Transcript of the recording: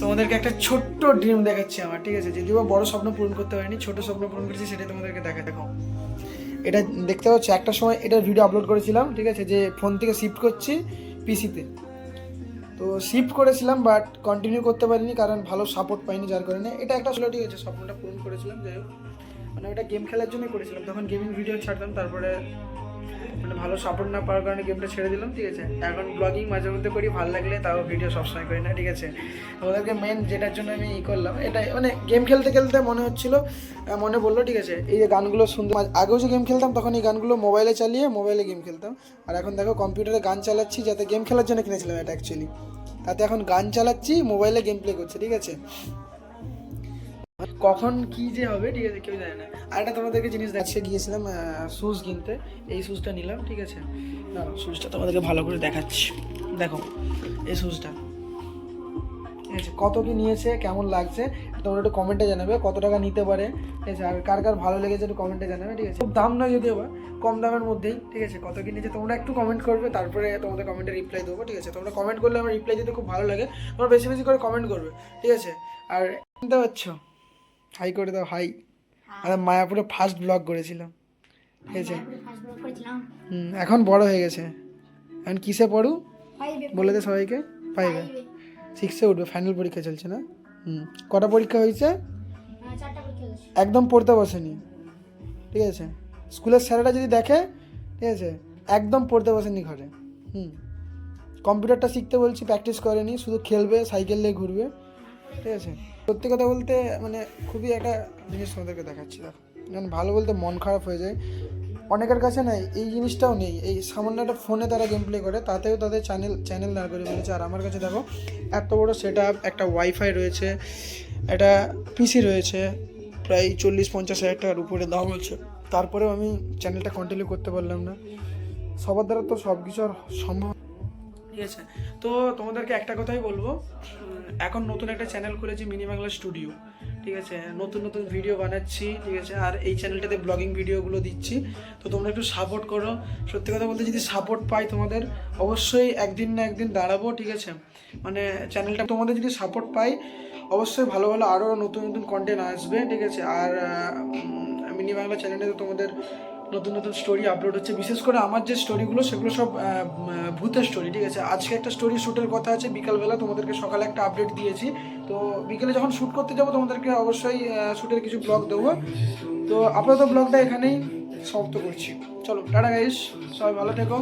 তোমাদেরকে একটা ছোট্ট ড্রিম দেখাচ্ছি আমার, ঠিক আছে? যদিও বড় স্বপ্ন পূরণ করতে পারিনি, ছোট স্বপ্ন পূরণ করেছি, সেটাই তোমাদেরকে দেখো। এটা দেখতে পাচ্ছ, একটা সময় এটার ভিডিও আপলোড করেছিলাম, ঠিক আছে? যে ফোন থেকে শিফট করছি পিসিতে। তো শিফট করেছিলাম বাট কন্টিনিউ করতে পারিনি, কারণ ভালো সাপোর্ট পাইনি, যার কারণে এটা একটা ছিল, ঠিক আছে? স্বপ্নটা পূরণ করেছিলাম, যাই হোক। মানে ওটা গেম খেলার জন্যই করেছিলাম, তখন গেমিং ভিডিও ছাড়তাম, তারপরে মানে ভালো সাপোর্ট না পাওয়ার কারণে গেমটা ছেড়ে দিলাম, ঠিক আছে? এখন ব্লগিং মাঝে মধ্যে করি, ভালো লাগলে, তাও ভিডিও সবসময় করি না, ঠিক আছে? আমাদেরকে মেন যেটার জন্য আমি করলাম, এটা মানে গেম খেলতে খেলতে মনে হচ্ছিলো, মনে বললো, ঠিক আছে, এই যে গানগুলো শুনতে, আগেও যে গেম খেলতাম তখন এই গানগুলো মোবাইলে চালিয়ে মোবাইলে গেম খেলতাম, আর এখন দেখো কম্পিউটারে গান চালাচ্ছি, যাতে গেম খেলার জন্য কিনেছিলাম এটা অ্যাকচুয়ালি, তাতে এখন গান চালাচ্ছি, মোবাইলে গেম প্লে করছি, ঠিক আছে? কখন কি যে হবে, ঠিক আছে, কেউ জানে না। আর একটা তোমাদেরকে জিনিস দেখাতে গিয়েছিলাম শুজ কিনতে, এই শুজটা নিলাম, ঠিক আছে? না, শুজটা তোমাদেরকে ভালো করে দেখাচ্ছি, দেখো এই শুজটা, ঠিক আছে? কত কি নিয়েছে, কেমন লাগছে তোমরা একটু কমেন্টে জানাবে, কত টাকা নিতে পারে, ঠিক আছে? আর কার কার ভালো লেগেছে একটু কমেন্টে জানাবে, ঠিক আছে? খুব দাম নয় যদিও বা, কম দামের মধ্যেই, ঠিক আছে? কত কি নিয়েছে তোমরা একটু কমেন্ট করবে, তারপরে তোমাদের কমেন্টে রিপ্লাই দেবো, ঠিক আছে? তোমরা কমেন্ট করলে আমার রিপ্লাই দিতে খুব ভালো লাগে, তোমরা বেশি বেশি করে কমেন্ট করবে, ঠিক আছে? আর শুনতে পাচ্ছ, হাই করে দাও, হাই। আর মায়াপুরে ফার্স্ট ব্লগ করেছিলাম, ঠিক আছে? এখন বড় হয়ে গেছে, এখন কিসে পড়ু বলে দে সবাইকে। 5-এ, 6-এ উঠবে, ফাইনাল পরীক্ষা চলছে না? কটা পরীক্ষা হয়েছে? একদম পড়তে বসেনি, ঠিক আছে? স্কুলের স্যারেরা যদি দেখে, ঠিক আছে, একদম পড়তে বসেনি ঘরে। কম্পিউটারটা শিখতে বলছি, প্র্যাকটিস করেনি, শুধু খেলবে, সাইকেল নিয়ে ঘুরবে, ঠিক আছে? সত্যি কথা বলতে মানে খুবই একটা জিনিস তোমাদেরকে দেখাচ্ছি, দেখো, যেমন ভালো বলতে মন খারাপ হয়ে যায়। অনেকের কাছে নাই, এই জিনিসটাও নেই, এই সামান্য একটা ফোনে তারা গেম প্লে করে, তাতেও তাদের চ্যানেল দাঁড় করে ফেলেছে। আর আমার কাছে দেখো এত বড় সেট আপ, একটা ওয়াইফাই রয়েছে, একটা পিসি রয়েছে, প্রায় 40-50 হাজার টাকার উপরে দাম হচ্ছে, তারপরেও আমি চ্যানেলটা কন্টিনিউ করতে পারলাম না। সবার দ্বারা তো সব কিছু আর সম্ভব, ঠিক আছে? তো তোমাদেরকে একটা কথাই বলবো, এখন নতুন একটা চ্যানেল খুলেছি, মিনি বাংলা স্টুডিও, ঠিক আছে? নতুন নতুন ভিডিও বানাচ্ছি, ঠিক আছে? আর এই চ্যানেলটাতে ব্লগিং ভিডিওগুলো দিচ্ছি, তো তোমরা একটু সাপোর্ট করো। সত্যি কথা বলতে যদি সাপোর্ট পাই তোমাদের, অবশ্যই একদিন না একদিন দাঁড়াবো, ঠিক আছে? মানে চ্যানেলটা তোমাদের যদি সাপোর্ট পাই, অবশ্যই ভালো ভালো আরও নতুন নতুন কন্টেন্ট আসবে, ঠিক আছে? আর মিনি বাংলা চ্যানেলে তো তোমাদের নতুন নতুন স্টোরি আপলোড হচ্ছে, বিশেষ করে আমার যে স্টোরিগুলো সেগুলো সব ভূতের স্টোরি, ঠিক আছে? আজকে একটা স্টোরি শ্যুটের কথা আছে বিকালবেলা, তোমাদেরকে সকালে একটা আপডেট দিয়েছি, তো বিকেলে যখন শ্যুট করতে যাবো তোমাদেরকে অবশ্যই শ্যুটের কিছু ব্লগ দেবো। তো আপাতত ব্লগটা এখানেই সমাপ্ত করছি, চলো টাটা গাইস, সবাই ভালো থেকো।